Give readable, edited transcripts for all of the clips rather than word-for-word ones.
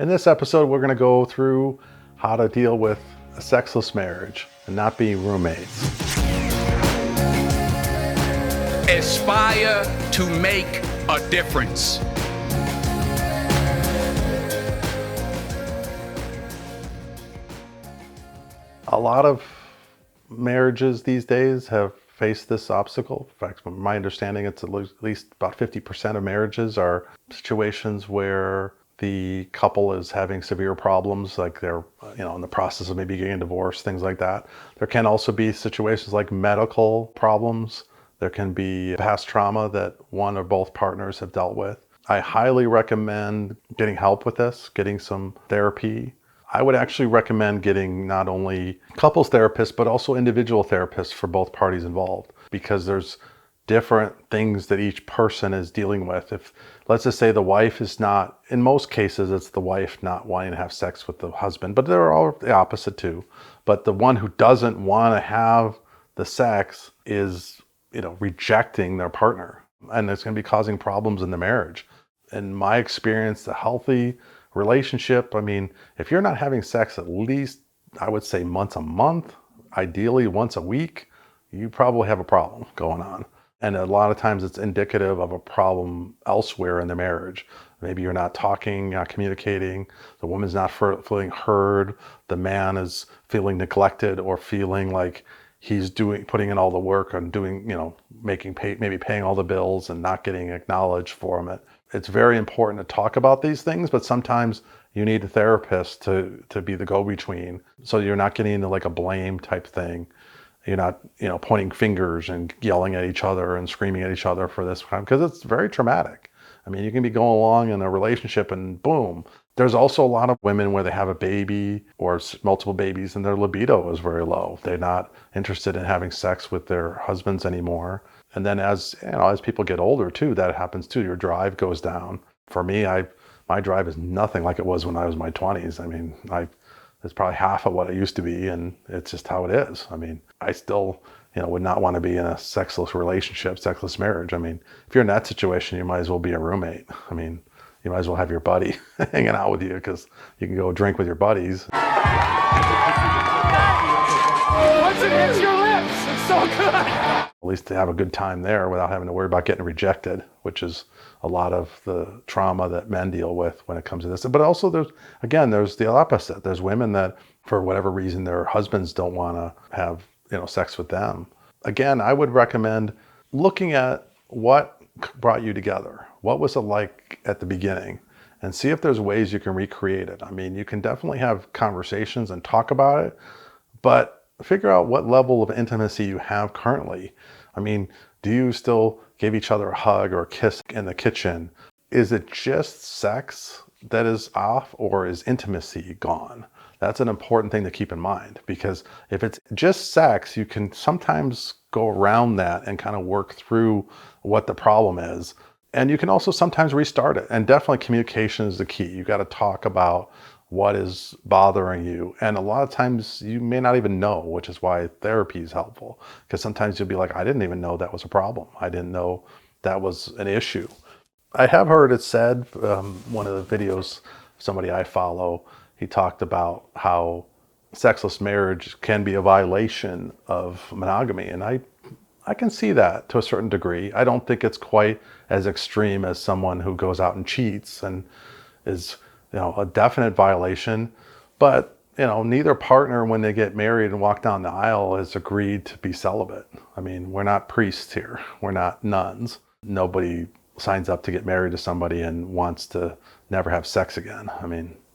In this episode, we're going to go through how to deal with a sexless marriage and not being roommates. Aspire to make a difference. A lot of marriages these days have faced this obstacle. In fact, from my understanding, it's at least about 50% of marriages are situations where the couple is having severe problems, like they're in the process of maybe getting a divorce, things like that. There can also be situations like medical problems. There can be past trauma that one or both partners have dealt with. I highly recommend getting help with this, getting some therapy. I would actually recommend getting not only couples therapists, but also individual therapists for both parties involved, because there's different things that each person is dealing with. If, let's just say the wife is not, in most cases, it's the wife not wanting to have sex with the husband, but there are the opposite too. But the one who doesn't want to have the sex is, rejecting their partner, and it's going to be causing problems in the marriage. In my experience, the healthy relationship, if you're not having sex at least, I would say once a month, ideally once a week, you probably have a problem going on. And a lot of times it's indicative of a problem elsewhere in the marriage. Maybe you're not talking, not communicating, the woman's not feeling heard, the man is feeling neglected or feeling like he's putting in all the work and doing, maybe paying all the bills and not getting acknowledged for it. It's very important to talk about these things, but sometimes you need a therapist to be the go-between, so you're not getting into like a blame type thing. You're not, pointing fingers and yelling at each other and screaming at each other for this time, because it's very traumatic. You can be going along in a relationship and boom. There's also a lot of women where they have a baby or multiple babies and their libido is very low. They're not interested in having sex with their husbands anymore. And then as people get older too, that happens too. Your drive goes down. For me, my drive is nothing like it was when I was in my 20s. It's probably half of what it used to be, and it's just how it is. I still, would not want to be in a sexless relationship, sexless marriage. If you're in that situation, you might as well be a roommate. You might as well have your buddy hanging out with you, because you can go drink with your buddies. Once it hits your lips, it's so good. At least to have a good time there without having to worry about getting rejected, which is a lot of the trauma that men deal with when it comes to this. But also there's the opposite. There's women that, for whatever reason, their husbands don't want to have, sex with them. Again, I would recommend looking at what brought you together. What was it like at the beginning? And see if there's ways you can recreate it. You can definitely have conversations and talk about it, but figure out what level of intimacy you have currently. Do you still give each other a hug or a kiss in the kitchen? Is it just sex that is off, or is intimacy gone? That's an important thing to keep in mind, because if it's just sex, you can sometimes go around that and kind of work through what the problem is. And you can also sometimes restart it. And definitely communication is the key. You got to talk about what is bothering you. And a lot of times you may not even know, which is why therapy is helpful. Because sometimes you'll be like, I didn't even know that was a problem. I didn't know that was an issue. I have heard it said, one of the videos, somebody I follow, he talked about how sexless marriage can be a violation of monogamy. And I can see that to a certain degree. I don't think it's quite as extreme as someone who goes out and cheats and is, a definite violation. But, neither partner, when they get married and walk down the aisle, has agreed to be celibate. We're not priests here. We're not nuns. Nobody signs up to get married to somebody and wants to never have sex again.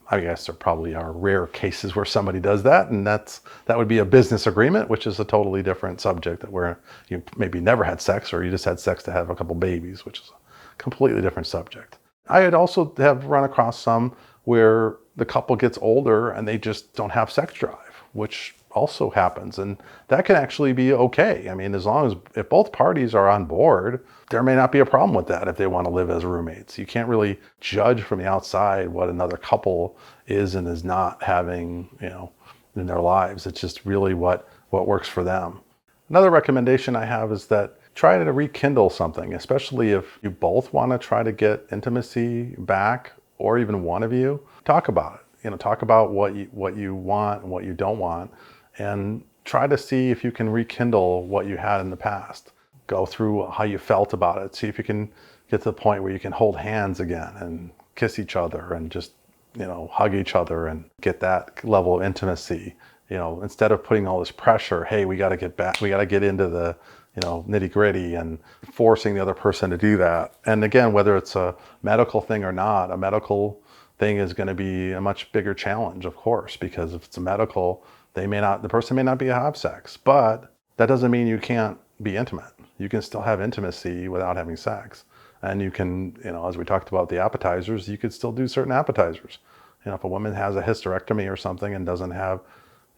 I guess there probably are rare cases where somebody does that, and that would be a business agreement, which is a totally different subject, that where you maybe never had sex, or you just had sex to have a couple babies, which is a completely different subject. I had also have run across some where the couple gets older and they just don't have sex drive, which also happens, and that can actually be okay. As long as if both parties are on board, there may not be a problem with that if they want to live as roommates. You can't really judge from the outside what another couple is and is not having, in their lives. It's just really what works for them. Another recommendation I have is that try to rekindle something, especially if you both want to try to get intimacy back or even one of you, talk about it. Talk about what you want and what you don't want, and try to see if you can rekindle what you had in the past. Go through how you felt about it. See if you can get to the point where you can hold hands again and kiss each other and just, hug each other and get that level of intimacy. Instead of putting all this pressure, hey, we got to get back, we got to get into the, nitty gritty, and forcing the other person to do that. And again, whether it's a medical thing or not, a medical thing is going to be a much bigger challenge, of course, because if it's a medical, the person may not be have sex, but that doesn't mean you can't be intimate. You can still have intimacy without having sex. And you can, as we talked about the appetizers, you could still do certain appetizers. If a woman has a hysterectomy or something and doesn't have,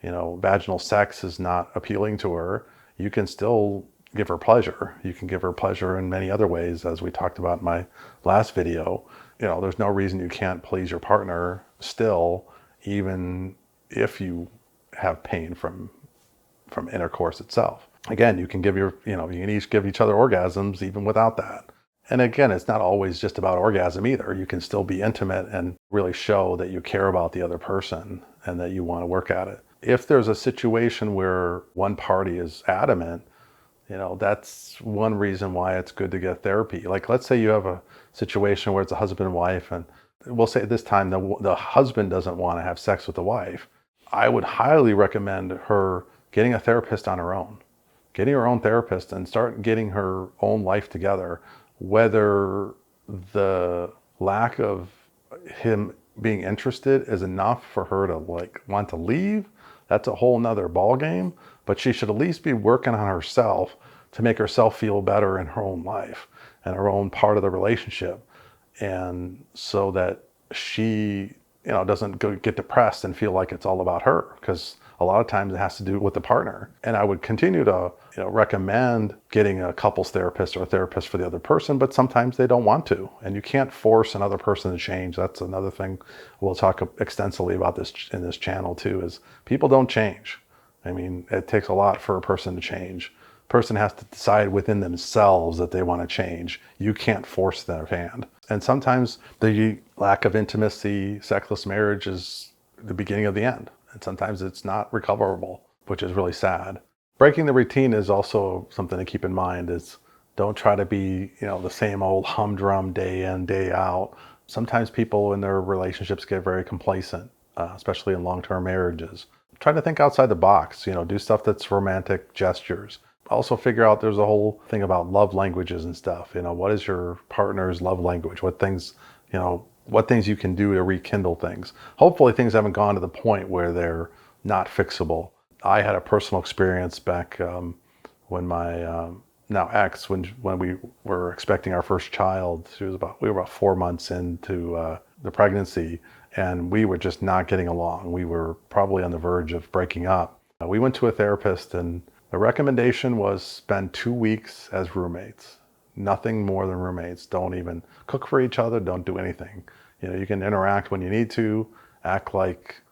vaginal sex is not appealing to her, you can still give her pleasure. You can give her pleasure in many other ways, as we talked about in my last video. There's no reason you can't please your partner still, even if you have pain from intercourse itself. Again, you can you can each give each other orgasms even without that. And again, it's not always just about orgasm either. You can still be intimate and really show that you care about the other person and that you want to work at it. If there's a situation where one party is adamant, that's one reason why it's good to get therapy. Like, let's say you have a situation where it's a husband and wife, and we'll say at this time the husband doesn't want to have sex with the wife. I would highly recommend her getting a therapist on her own, getting her own therapist and start getting her own life together. Whether the lack of him being interested is enough for her to want to leave, that's a whole nother ball game. But she should at least be working on herself to make herself feel better in her own life and her own part of the relationship, and so that she doesn't get depressed and feel like it's all about her, because a lot of times it has to do with the partner. And I would continue to recommend getting a couples therapist or a therapist for the other person, but sometimes they don't want to, and you can't force another person to change. That's another thing we'll talk extensively about this in this channel too, is people don't change. I mean, it takes a lot for a person to change. A person has to decide within themselves that they want to change. You can't force their hand. And sometimes the lack of intimacy, sexless marriage is the beginning of the end. And sometimes it's not recoverable, which is really sad. Breaking the routine is also something to keep in mind. Is don't try to be, the same old humdrum day in, day out. Sometimes people in their relationships get very complacent, especially in long-term marriages. Try to think outside the box, do stuff that's romantic gestures. Also figure out, there's a whole thing about love languages and stuff. What is your partner's love language? What things you can do to rekindle things. Hopefully things haven't gone to the point where they're not fixable. I had a personal experience back when my now ex, when we were expecting our first child. We were about 4 months into the pregnancy, and we were just not getting along. We were probably on the verge of breaking up. We went to a therapist, and the recommendation was spend 2 weeks as roommates. Nothing more than roommates. Don't even cook for each other. Don't do anything. You can interact when you need to, act like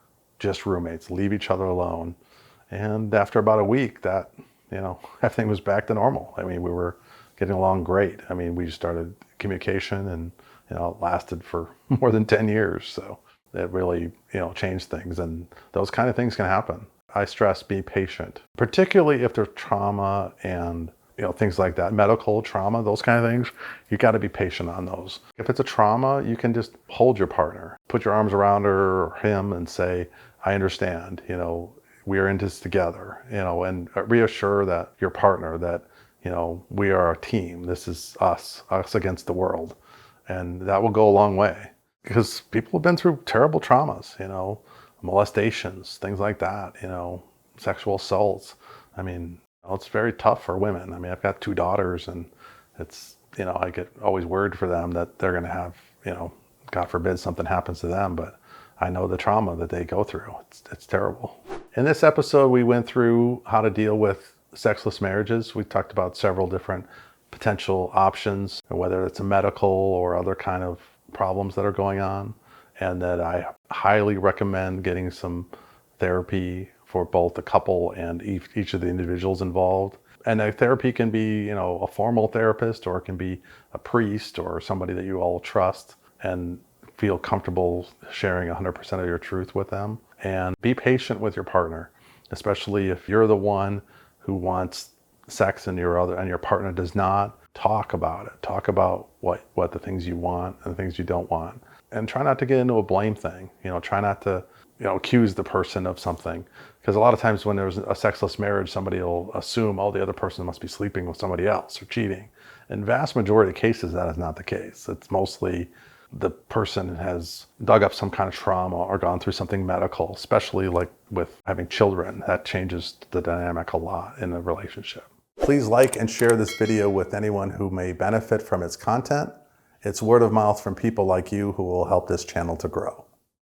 just roommates, leave each other alone. And after about a week, that, everything was back to normal. I mean, we were getting along great. I mean, we started communication, and, it lasted for more than 10 years. So it really, changed things, and those kind of things can happen. I stress, be patient, particularly if there's trauma and things like that, medical trauma, those kind of things. You got to be patient on those. If it's a trauma, you can just hold your partner, put your arms around her or him and say, I understand, we are in this together, and reassure that your partner that, we are a team. This is us against the world. And that will go a long way, because people have been through terrible traumas, molestations, things like that, sexual assaults. I mean, it's very tough for women. I mean, I've got 2 daughters, and it's, I get always worried for them that they're going to have, God forbid something happens to them, but I know the trauma that they go through. It's terrible. In this episode, we went through how to deal with sexless marriages. We talked about several different potential options, whether it's a medical or other kind of problems that are going on, and that I highly recommend getting some therapy for both the couple and each of the individuals involved. And a therapy can be, a formal therapist, or it can be a priest or somebody that you all trust. And feel comfortable sharing 100% of your truth with them. And be patient with your partner, especially if you're the one who wants sex and your partner does not. Talk about it. Talk about what the things you want and the things you don't want. And try not to get into a blame thing. Try not to accuse the person of something. Because a lot of times when there's a sexless marriage, somebody will assume, oh, the other person must be sleeping with somebody else or cheating. In vast majority of cases, that is not the case. It's mostly the person has dug up some kind of trauma or gone through something medical, especially like with having children. That changes the dynamic a lot in a relationship. Please like and share this video with anyone who may benefit from its content. It's word of mouth from people like you who will help this channel to grow.